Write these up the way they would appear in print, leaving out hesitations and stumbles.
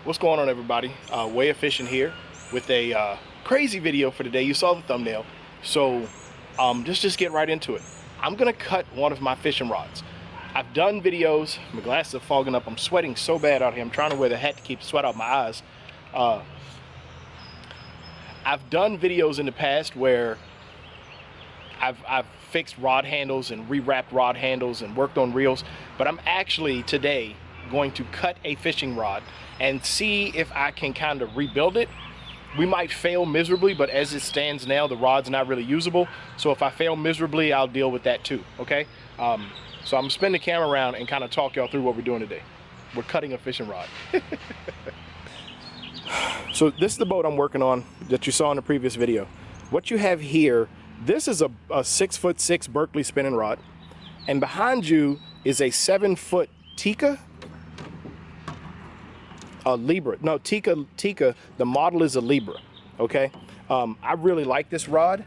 What's going on, everybody? Way of Fishing here with a crazy video for today. You saw the thumbnail, so just get right into it. I'm gonna cut one of my fishing rods. I've done videos. My glasses are fogging up. I'm sweating so bad out here. I'm trying to wear the hat to keep the sweat out my eyes. I've done videos in the past where I've fixed rod handles and rewrapped rod handles and worked on reels, but I'm actually today going to cut a fishing rod and see if I can kind of rebuild it. We might fail miserably, but as it stands now, the rod's not really usable. So if I fail miserably, I'll deal with that too, okay? So I'm gonna spin the camera around and kind of talk y'all through what we're doing today. We're cutting a fishing rod. So this is the boat I'm working on that you saw in the previous video. What you have here, this is a 6'6" Berkeley spinning rod, and behind you is a 7-foot Tika. Libra. No, Tika, the model is a Libra, okay? I really like this rod.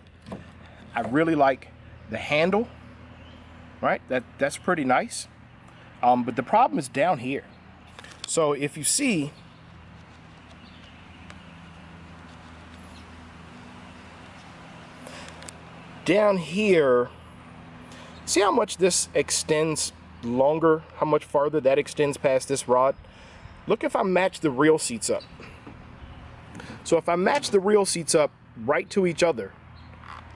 I really like the handle, right? That's pretty nice. But the problem is down here. So if you see, down here, see how much this extends longer, how much farther that extends past this rod? Look if I match the reel seats up. So if I match the reel seats up right to each other,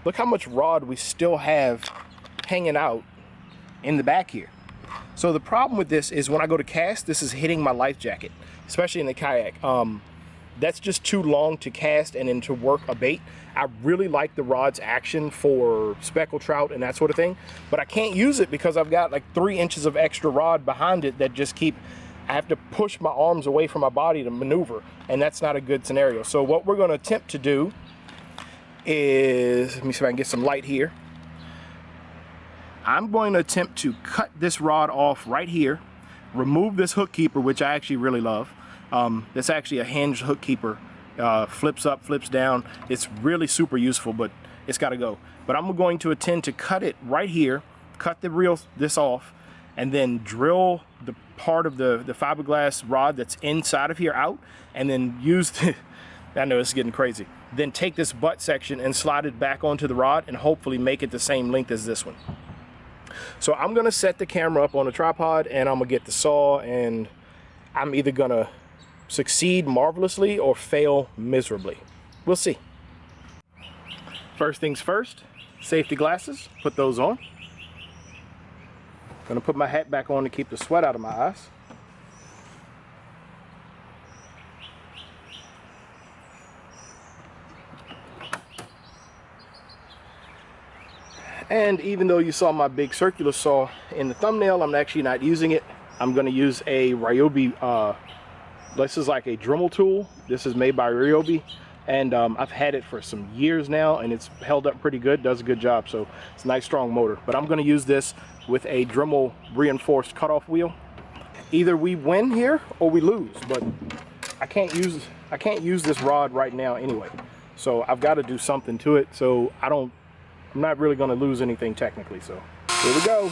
look how much rod we still have hanging out in the back here. So the problem with this is when I go to cast, this is hitting my life jacket, especially in the kayak. That's just too long to cast and then to work a bait. I really like the rod's action for speckled trout and that sort of thing, but I can't use it because I've got like 3 inches of extra rod behind it that just keep, I have to push my arms away from my body to maneuver, and that's not a good scenario. So what we're going to attempt to do is, let me see if I can get some light here. I'm going to attempt to cut this rod off right here, remove this hook keeper, which I actually really love. That's actually a hinged hook keeper. Flips up, flips down. It's really super useful, but it's got to go. But I'm going to attempt to cut it right here, cut the reel, this off, and then drill the part of the fiberglass rod that's inside of here out, and then use the, I know it's getting crazy, then take this butt section and slide it back onto the rod and hopefully make it the same length as this one. So I'm gonna set the camera up on a tripod and I'm gonna get the saw, and I'm either gonna succeed marvelously or fail miserably. We'll see. First things first, safety glasses, put those on. Gonna put my hat back on to keep the sweat out of my eyes. And even though you saw my big circular saw in the thumbnail, I'm actually not using it. I'm gonna use a Ryobi, this is like a Dremel tool. This is made by Ryobi, and I've had it for some years now, and it's held up pretty good, does a good job. So it's a nice strong motor. But I'm gonna use this with a Dremel reinforced cutoff wheel. Either we win here or we lose, but I can't use this rod right now anyway. So I've got to do something to it. So I'm not really gonna lose anything technically. So here we go.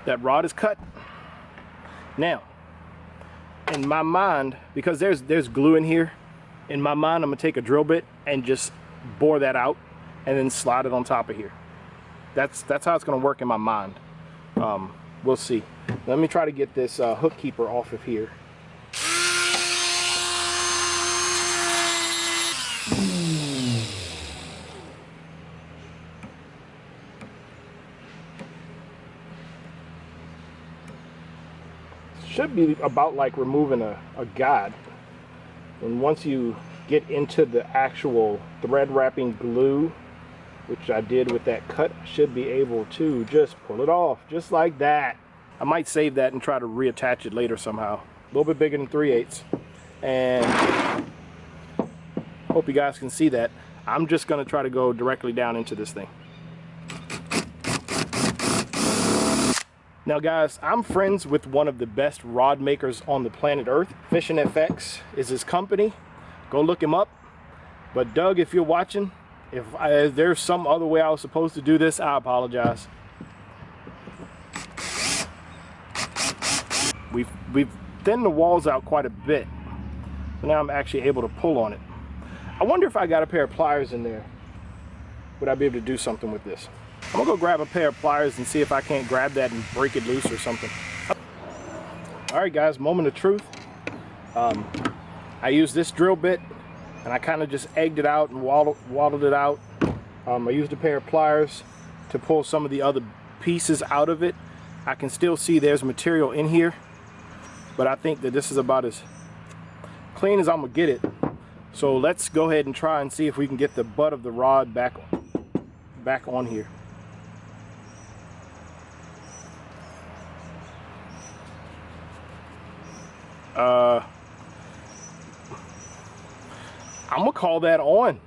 That rod is cut. Now, in my mind, because there's glue in here, in my mind I'm gonna take a drill bit and just bore that out and then slide it on top of here. That's how it's gonna work in my mind. We'll see. Let me try to get this hook keeper off of here. Should be about like removing a guide. And once you get into the actual thread wrapping glue, which I did with that cut, I should be able to just pull it off just like that. I might save that and try to reattach it later somehow. A little bit bigger than 3/8. And hope you guys can see that. I'm just gonna try to go directly down into this thing. Now guys, I'm friends with one of the best rod makers on the planet Earth. Fishing FX is his company. Go look him up. But Doug, if you're watching, if there's some other way I was supposed to do this, I apologize. We've thinned the walls out quite a bit. So now I'm actually able to pull on it. I wonder if I got a pair of pliers in there, would I be able to do something with this? I'm gonna go grab a pair of pliers and see if I can't grab that and break it loose or something. All right guys, moment of truth. I used this drill bit and I kind of just egged it out and waddled it out. I used a pair of pliers to pull some of the other pieces out of it. I can still see there's material in here, but I think that this is about as clean as I'm gonna get it. So let's go ahead and try and see if we can get the butt of the rod back on here. I'm gonna call that on.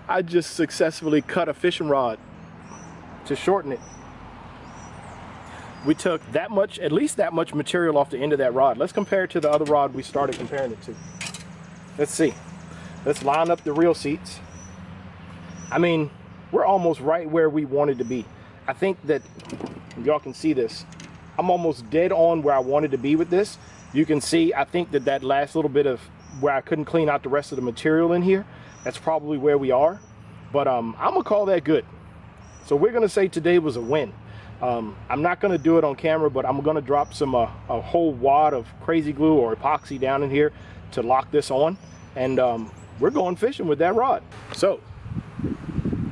I just successfully cut a fishing rod to shorten it. We took that much, at least that much material off the end of that rod. Let's compare it to the other rod we started comparing it to. Let's see. Let's line up the reel seats. I mean, we're almost right where we wanted to be. I think that y'all can see this. I'm almost dead on where I wanted to be with this. You can see, I think that that last little bit of where I couldn't clean out the rest of the material in here, that's probably where we are. But I'm gonna call that good. So we're gonna say today was a win. I'm not gonna do it on camera, but I'm gonna drop some a whole wad of crazy glue or epoxy down in here to lock this on, and we're going fishing with that rod. So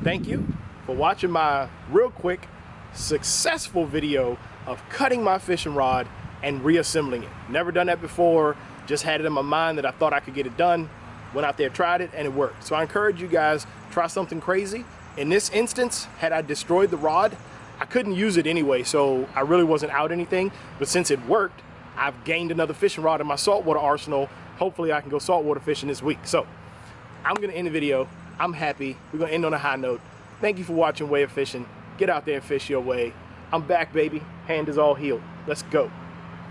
thank you for watching my real quick successful video of cutting my fishing rod and reassembling it. Never done that before, just had it in my mind that I thought I could get it done. Went out there, tried it, and it worked. So I encourage you guys, try something crazy. In this instance, had I destroyed the rod, I couldn't use it anyway, so I really wasn't out anything. But since it worked, I've gained another fishing rod in my saltwater arsenal. Hopefully I can go saltwater fishing this week. So I'm gonna end the video. I'm happy. We're gonna end on a high note. Thank you for watching Way of Fishing. Get out there and fish your way. I'm back, baby. Hand is all healed. Let's go.